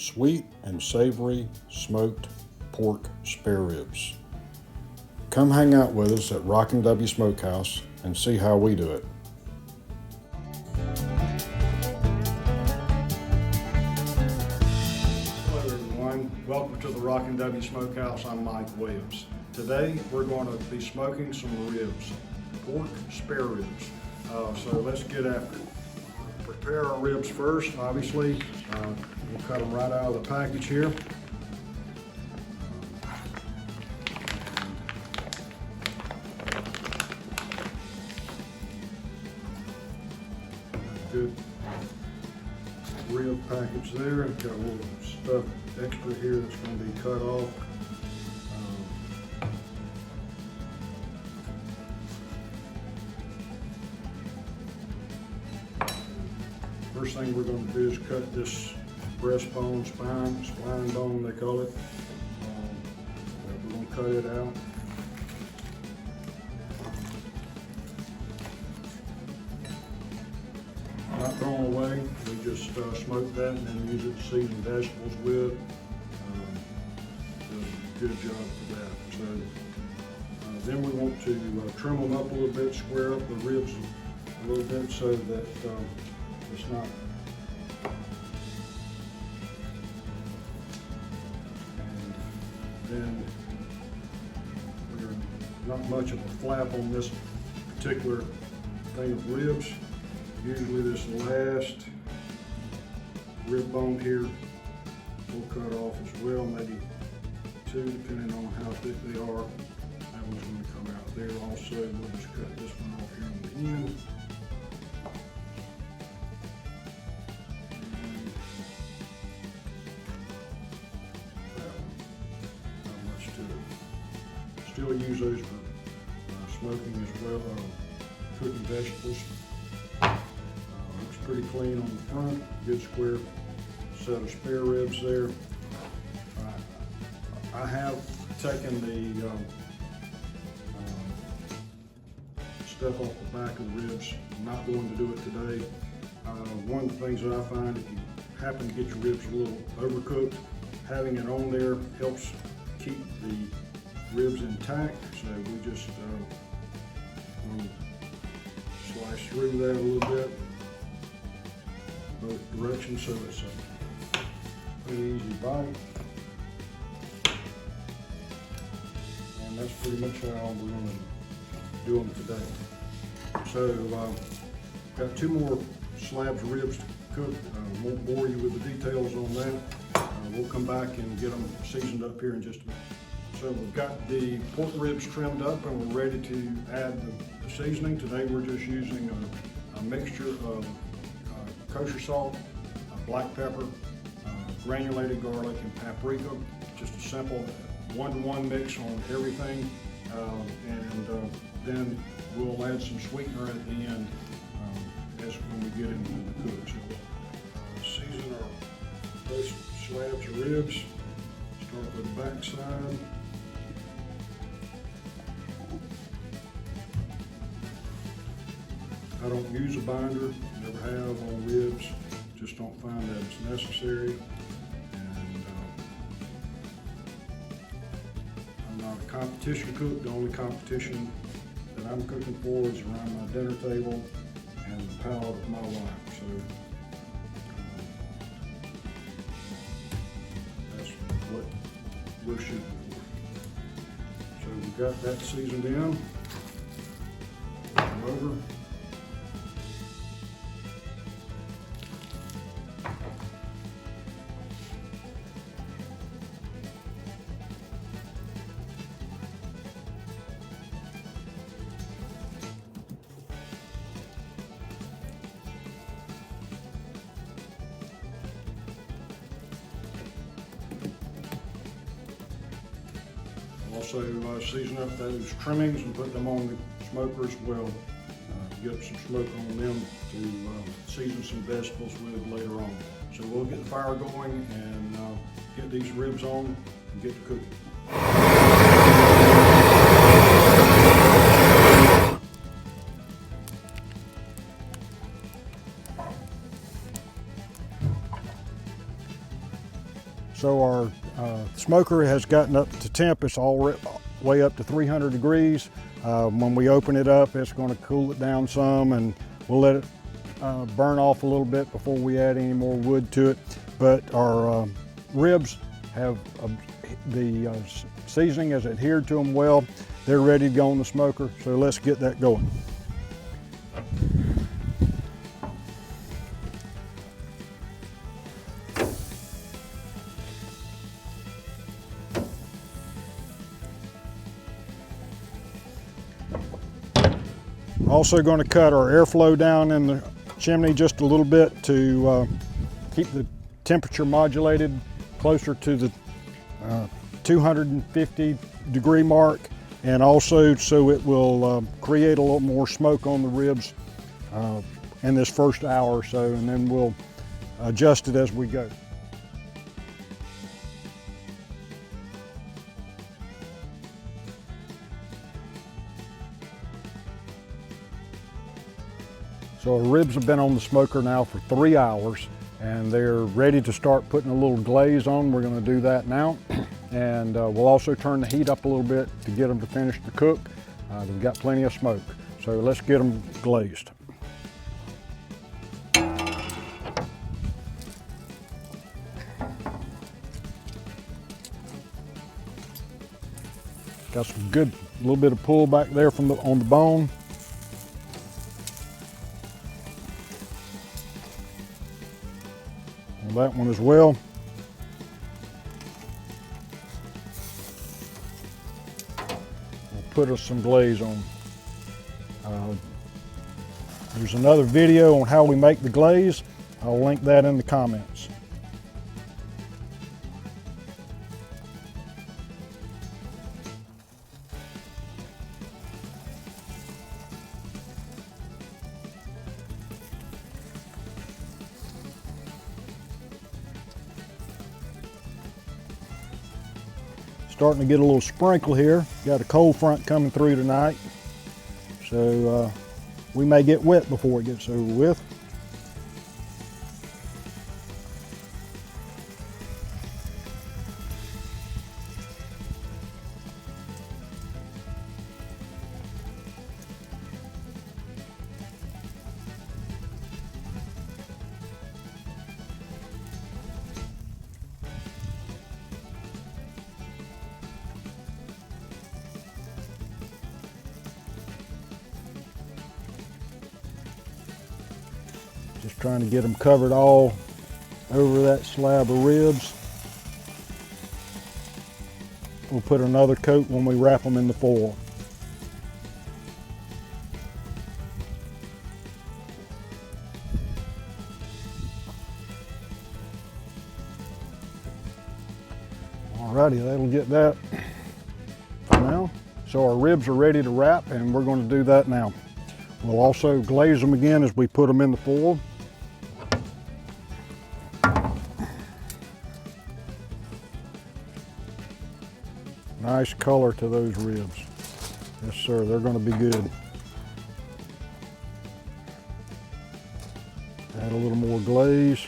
sweet and savory smoked pork spare ribs. Come hang out with us at Rockin' W Smokehouse and see how we do it. Hello everyone, welcome to the Rockin' W Smokehouse. I'm Mike Williams. Today we're going to be smoking some ribs, pork spare ribs. So let's get after it. Prepare our ribs first, obviously. We'll cut them right out of the package here. Good rib package there. Got a little stuff extra here that's going to be cut off. First thing we're going to do is cut this breastbone, spine bone they call it. We're going to cut it out. Not thrown away, we just smoke that and then use it to season vegetables with. Does a good job for that. So then we want to trim them up a little bit, square up the ribs a little bit so that it's not then there's not much of a flap on this particular thing of ribs. Usually this last rib bone here we'll cut off as well, maybe two depending on how thick they are. That one's going to come out there also. We'll just cut this one off here on the end. Still use those for smoking as well, cooking vegetables. Looks pretty clean on the front, good square set of spare ribs there. I have taken the stuff off the back of the ribs. I'm not going to do it today. One of the things that I find, if you happen to get your ribs a little overcooked, having it on there helps keep the ribs intact, so we just slice through that a little bit, both directions, so it's a pretty easy bite. And that's pretty much how we're going to do them today. So got two more slabs of ribs to cook. Won't bore you with the details on that. We'll come back and get them seasoned up here in just a minute. So we've got the pork ribs trimmed up and we're ready to add the seasoning. Today we're just using a mixture of kosher salt, black pepper, granulated garlic, and paprika. Just a simple 1-to-1 mix on everything. And then we'll add some sweetener at the end as when we get into the cook. So season our first slabs of ribs. Start with the back side. I don't use a binder, never have on ribs, just don't find that it's necessary. And I'm not a competition cook. The only competition that I'm cooking for is around my dinner table and the palate of my wife. So that's what we're shooting for. So we've got that seasoned in. Come over. Also season up those trimmings and put them on the smoker as well. Get some smoke on them to season some vegetables with later on. So we'll get the fire going and get these ribs on and get to cooking. So our smoker has gotten up to temp. It's all way up to 300 degrees. When we open it up, it's going to cool it down some, and we'll let it burn off a little bit before we add any more wood to it. But our ribs have the seasoning has adhered to them well. They're ready to go on the smoker, so let's get that going. Also going to cut our airflow down in the chimney just a little bit to keep the temperature modulated closer to the 250 degree mark, and also so it will create a little more smoke on the ribs in this first hour or so, and then we'll adjust it as we go. So our ribs have been on the smoker now for 3 hours, and they're ready to start putting a little glaze on. We're going to do that now. And we'll also turn the heat up a little bit to get them to finish the cook. They've got plenty of smoke. So let's get them glazed. Got some good, little bit of pull back there from on the bone. That one as well. We'll put us some glaze on. There's another video on how we make the glaze. I'll link that in the comments. Starting to get a little sprinkle here. Got a cold front coming through tonight, so we may get wet before it gets over with. Just trying to get them covered all over that slab of ribs. We'll put another coat when we wrap them in the foil. Alrighty, that'll get that for now. So our ribs are ready to wrap, and we're going to do that now. We'll also glaze them again as we put them in the foil. Nice color to those ribs. Yes, sir, they're going to be good. Add a little more glaze.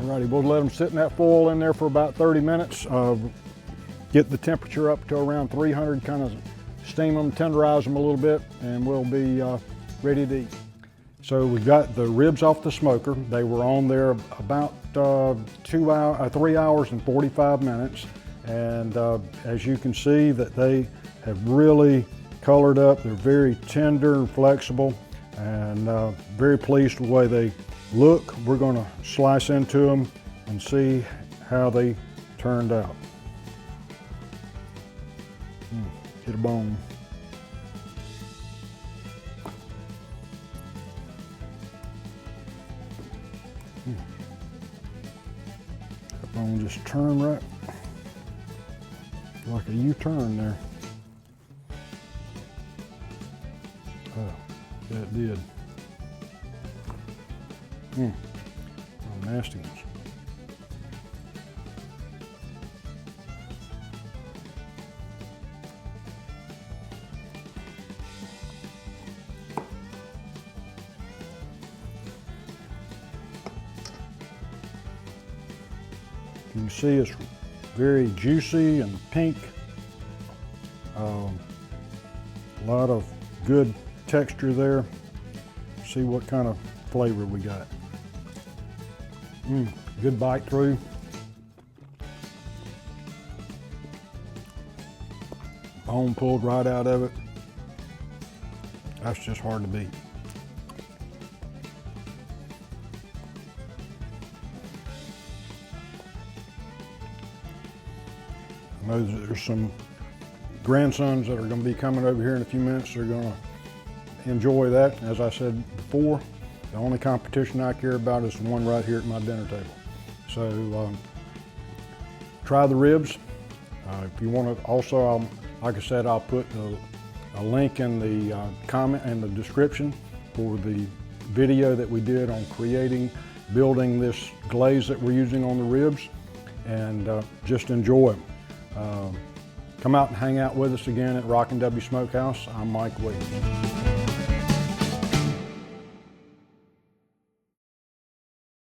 Alrighty, we'll let them sit in that foil in there for about 30 minutes. Get the temperature up to around 300, kind of steam them, tenderize them a little bit, and we'll be ready to eat. So we got the ribs off the smoker. They were on there about 3 hours and 45 minutes. And as you can see that they have really colored up. They're very tender and flexible, and very pleased with the way they look. We're gonna slice into them and see how they turned out. Get a bone. That bone just turned right, like a U-turn there. Oh, yeah, it did. Oh, nasty ones. You can see it's very juicy and pink. A lot of good texture there. See what kind of flavor we got. Good bite through. Bone pulled right out of it. That's just hard to beat. I know there's some grandsons that are going to be coming over here in a few minutes. They're going to enjoy that. As I said before, the only competition I care about is the one right here at my dinner table. So try the ribs. If you want to, also, like I said, I'll put a link in the comment and the description for the video that we did on building this glaze that we're using on the ribs, and just enjoy them. Come out and hang out with us again at Rockin' W Smokehouse. I'm Mike Williams.